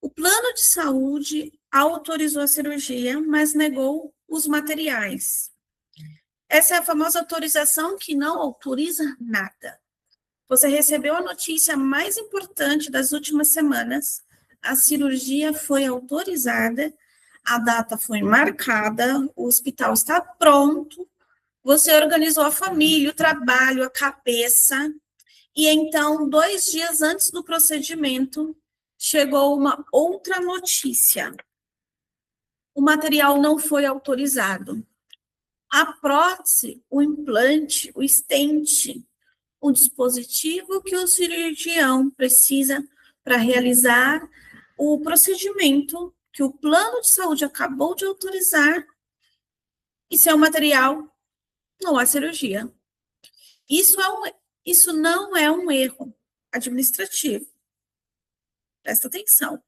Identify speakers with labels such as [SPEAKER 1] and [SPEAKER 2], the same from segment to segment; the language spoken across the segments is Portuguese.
[SPEAKER 1] O plano de saúde autorizou a cirurgia, mas negou os materiais. Essa é a famosa autorização que não autoriza nada. Você recebeu a notícia mais importante das últimas semanas. A cirurgia foi autorizada, a data foi marcada, o hospital está pronto, você organizou a família, o trabalho, a cabeça, e então, 2 dias antes do procedimento, chegou uma outra notícia. O material não foi autorizado. A prótese, o implante, o stent, o dispositivo que o cirurgião precisa para realizar o procedimento que o plano de saúde acabou de autorizar, isso é um material, não há cirurgia. Isso não é um erro administrativo. Presta atenção.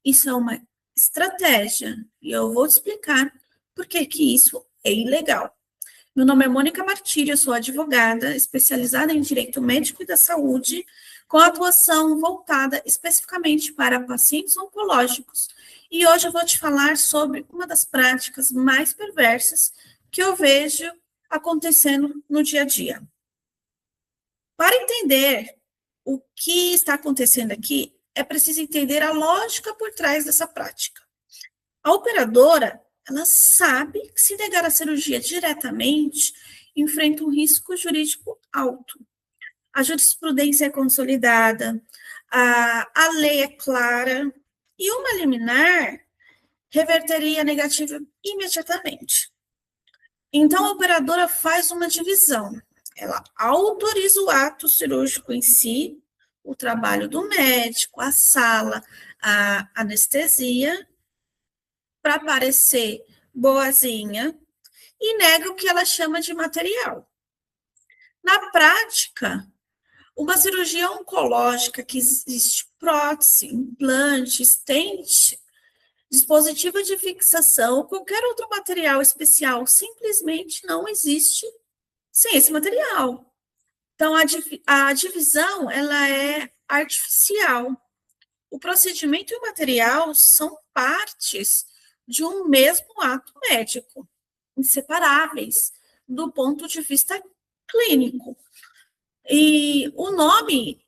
[SPEAKER 1] Isso é uma estratégia e eu vou te explicar por que que isso é ilegal. Meu nome é Mônica Martírio, eu sou advogada especializada em direito médico e da saúde, com atuação voltada especificamente para pacientes oncológicos. E hoje eu vou te falar sobre uma das práticas mais perversas que eu vejo acontecendo no dia a dia. Para entender o que está acontecendo aqui, é preciso entender a lógica por trás dessa prática. A operadora, ela sabe que se negar a cirurgia diretamente, enfrenta um risco jurídico alto. A jurisprudência é consolidada, a lei é clara, e uma liminar reverteria a negativa imediatamente. Então, a operadora faz uma divisão. Ela autoriza o ato cirúrgico em si, o trabalho do médico, a sala, a anestesia, para parecer boazinha, e nega o que ela chama de material. Na prática, uma cirurgia oncológica que existe prótese, implante, stent, dispositivo de fixação ou qualquer outro material especial simplesmente não existe sem esse material. Então, a divisão ela é artificial. O procedimento e o material são partes de um mesmo ato médico, inseparáveis do ponto de vista clínico. E o nome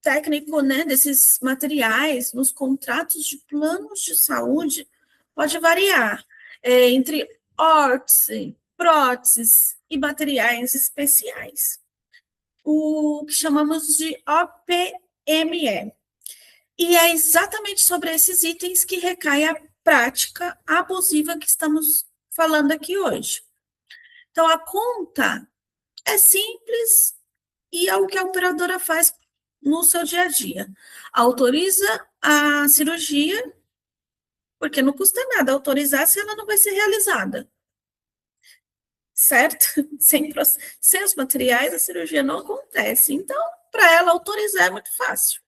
[SPEAKER 1] técnico, né, desses materiais nos contratos de planos de saúde pode variar entre órtese, próteses e materiais especiais. O que chamamos de OPME. E é exatamente sobre esses itens que recai a prática abusiva que estamos falando aqui hoje. Então, a conta é simples e é o que a operadora faz no seu dia a dia. Autoriza a cirurgia, porque não custa nada autorizar se ela não vai ser realizada. Certo? Sem os materiais, a cirurgia não acontece. Então, para ela autorizar é muito fácil.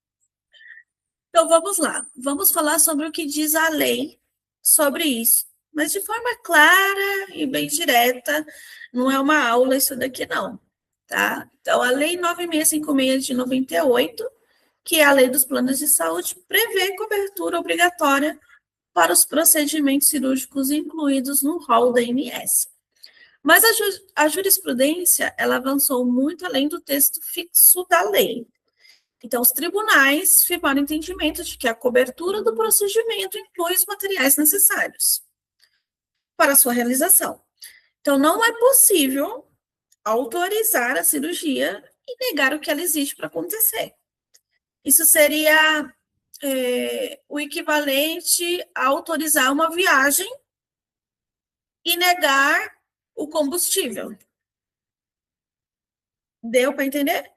[SPEAKER 1] Então, vamos lá. Vamos falar sobre o que diz a lei sobre isso. Mas de forma clara e bem direta, não é uma aula isso daqui, não. Tá? Então, a Lei 9656 de 98, que é a Lei dos Planos de Saúde, prevê cobertura obrigatória para os procedimentos cirúrgicos incluídos no rol da ANS. Mas a jurisprudência, ela avançou muito além do texto fixo da lei. Então, os tribunais firmaram entendimento de que a cobertura do procedimento inclui os materiais necessários para a sua realização. Então, não é possível autorizar a cirurgia e negar o que ela exige para acontecer. Isso seria o equivalente a autorizar uma viagem e negar o combustível. Deu para entender?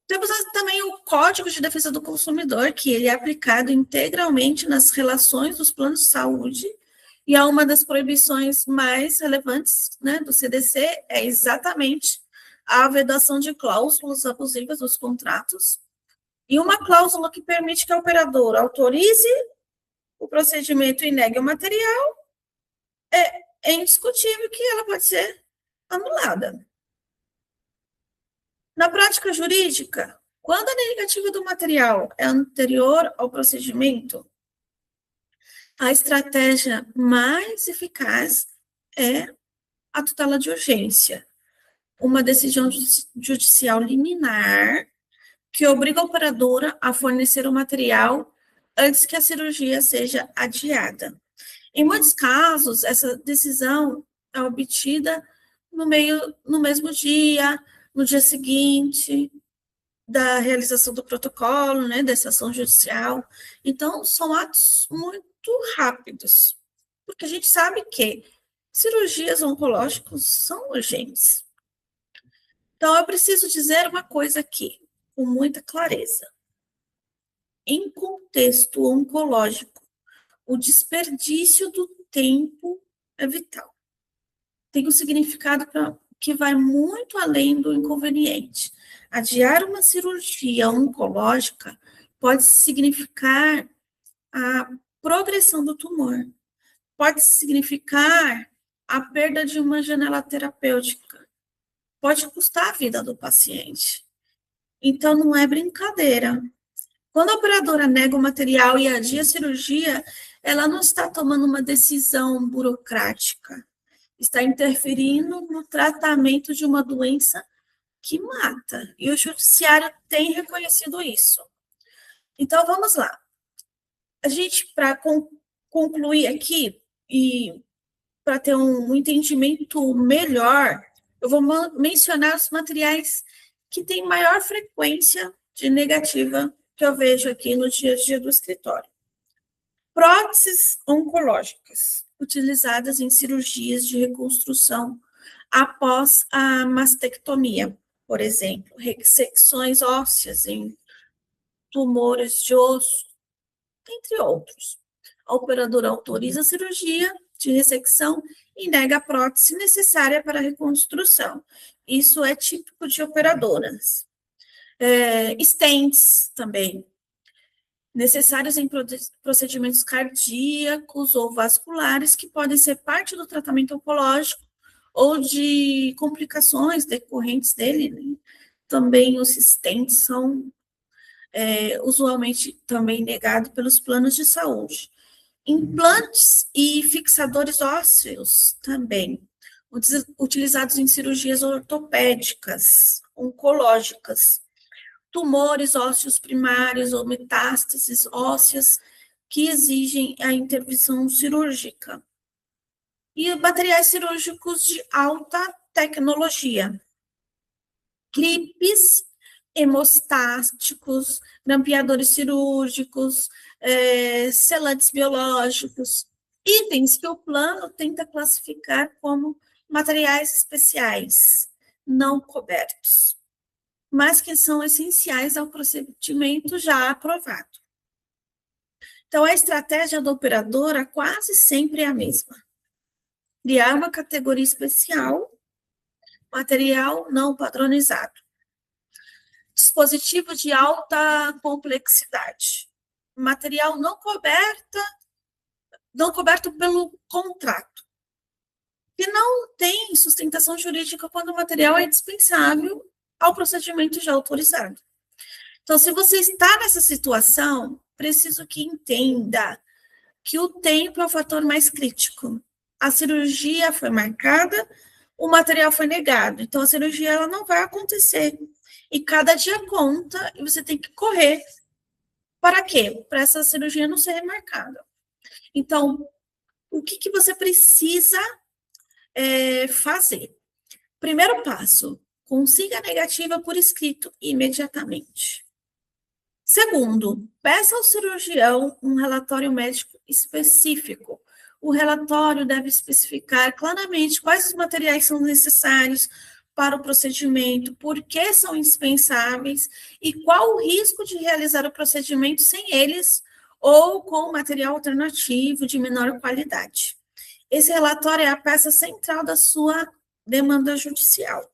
[SPEAKER 1] Temos também o Código de Defesa do Consumidor, que ele é aplicado integralmente nas relações dos planos de saúde, e é uma das proibições mais relevantes, né, do CDC, é exatamente a vedação de cláusulas abusivas dos contratos, e uma cláusula que permite que a operadora autorize o procedimento e negue o material, é indiscutível que ela pode ser anulada. Na prática jurídica, Quando a negativa do material é anterior ao procedimento, a estratégia mais eficaz é a tutela de urgência, uma decisão judicial liminar que obriga a operadora a fornecer o material antes que a cirurgia seja adiada. Em muitos casos, essa decisão é obtida no mesmo dia, no dia seguinte da realização do protocolo, né, dessa ação judicial. Então, são atos muito rápidos, porque a gente sabe que cirurgias oncológicas são urgentes. Então, eu preciso dizer uma coisa aqui, com muita clareza. Em contexto oncológico, o desperdício do tempo é vital. Tem um significado que vai muito além do inconveniente. Adiar uma cirurgia oncológica pode significar a progressão do tumor, pode significar a perda de uma janela terapêutica, pode custar a vida do paciente. Então, não é brincadeira. Quando a operadora nega o material e adia a cirurgia, ela não está tomando uma decisão burocrática, está interferindo no tratamento de uma doença que mata. E o judiciário tem reconhecido isso. Então, vamos lá. A gente, para concluir aqui, e para ter um entendimento melhor, eu vou mencionar os materiais que têm maior frequência de negativa que eu vejo aqui no dia a dia do escritório. Próteses oncológicas, utilizadas em cirurgias de reconstrução após a mastectomia, por exemplo, ressecções ósseas em tumores de osso, entre outros. A operadora autoriza a cirurgia de ressecção e nega a prótese necessária para a reconstrução. Isso é típico de operadoras. Stents também, necessários em procedimentos cardíacos ou vasculares que podem ser parte do tratamento oncológico ou de complicações decorrentes dele, né? Também os stents são usualmente também negados pelos planos de saúde. Implantes e fixadores ósseos também, utilizados em cirurgias ortopédicas, oncológicas, tumores ósseos primários ou metástases ósseas que exigem a intervenção cirúrgica. E materiais cirúrgicos de alta tecnologia. Clipes hemostáticos, grampeadores cirúrgicos, selantes biológicos, itens que o plano tenta classificar como materiais especiais, não cobertos, mas que são essenciais ao procedimento já aprovado. Então, a estratégia da operadora quase sempre é a mesma. Criar uma categoria especial, material não padronizado. Dispositivo de alta complexidade. Material não coberto pelo contrato. E não tem sustentação jurídica quando o material é indispensável ao procedimento já autorizado. Então, se você está nessa situação, preciso que entenda que o tempo é o fator mais crítico. A cirurgia foi marcada, o material foi negado. Então, a cirurgia ela não vai acontecer. E cada dia conta e você tem que correr. Para quê? Para essa cirurgia não ser remarcada. Então, o que você precisa fazer? Primeiro passo, consiga a negativa por escrito imediatamente. Segundo, peça ao cirurgião um relatório médico específico. O relatório deve especificar claramente quais os materiais são necessários para o procedimento, por que são indispensáveis e qual o risco de realizar o procedimento sem eles ou com material alternativo de menor qualidade. Esse relatório é a peça central da sua demanda judicial.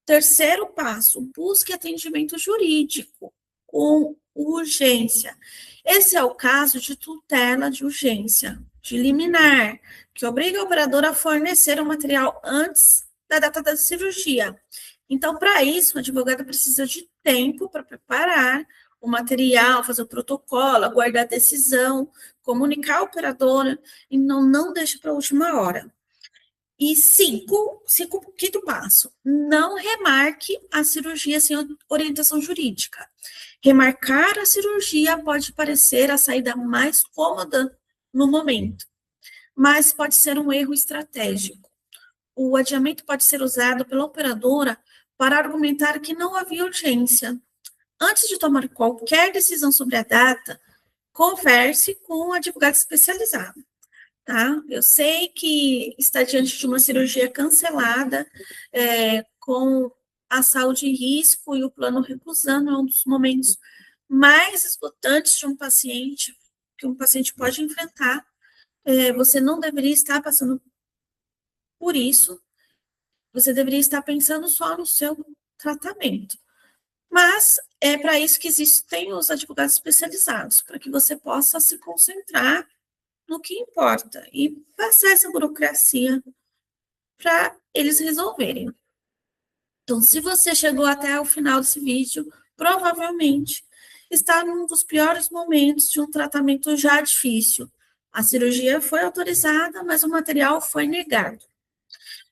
[SPEAKER 1] Terceiro passo, busque atendimento jurídico com urgência. Esse é o caso de tutela de urgência, de liminar, que obriga a operadora a fornecer o material antes da data da cirurgia. Então, para isso, o advogado precisa de tempo para preparar o material, fazer o protocolo, aguardar a decisão, comunicar a operadora, e não deixe para a última hora. E quinto passo, não remarque a cirurgia sem orientação jurídica. Remarcar a cirurgia pode parecer a saída mais cômoda no momento, mas pode ser um erro estratégico. O adiamento pode ser usado pela operadora para argumentar que não havia urgência. Antes de tomar qualquer decisão sobre a data, converse com um advogado especializado. Tá? Eu sei que está diante de uma cirurgia cancelada, com a saúde em risco e o plano recusando, é um dos momentos mais esgotantes de um paciente, que um paciente pode enfrentar. Você não deveria estar passando por isso, você deveria estar pensando só no seu tratamento. Mas é para isso que existem os advogados especializados, para que você possa se concentrar no que importa e passar essa burocracia para eles resolverem. Então, se você chegou até o final desse vídeo, provavelmente está num dos piores momentos de um tratamento já difícil. A cirurgia foi autorizada, mas o material foi negado.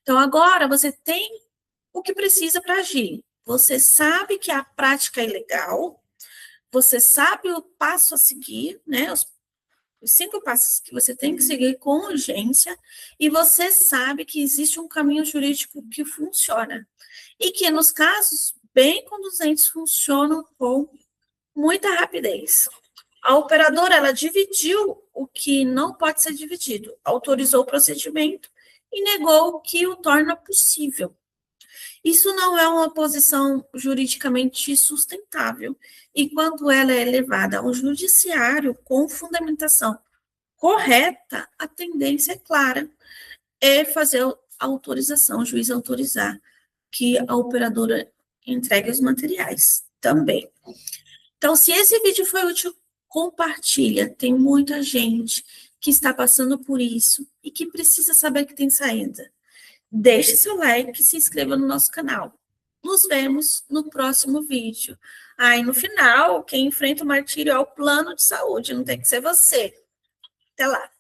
[SPEAKER 1] Então, agora você tem o que precisa para agir. Você sabe que a prática é ilegal, você sabe o passo a seguir, né? Os 5 passos que você tem que seguir com urgência, e você sabe que existe um caminho jurídico que funciona. E que, nos casos bem conduzentes, funcionam com muita rapidez. A operadora, ela dividiu o que não pode ser dividido, autorizou o procedimento e negou o que o torna possível. Isso não é uma posição juridicamente sustentável, e quando ela é levada ao judiciário com fundamentação correta, a tendência é clara, é fazer a autorização, o juiz autorizar que a operadora entregue os materiais também. Então, se esse vídeo foi útil, compartilha. Tem muita gente que está passando por isso e que precisa saber que tem saída. Deixe seu like e se inscreva no nosso canal. Nos vemos no próximo vídeo. E no final, quem enfrenta o martírio é o plano de saúde, não tem que ser você. Até lá.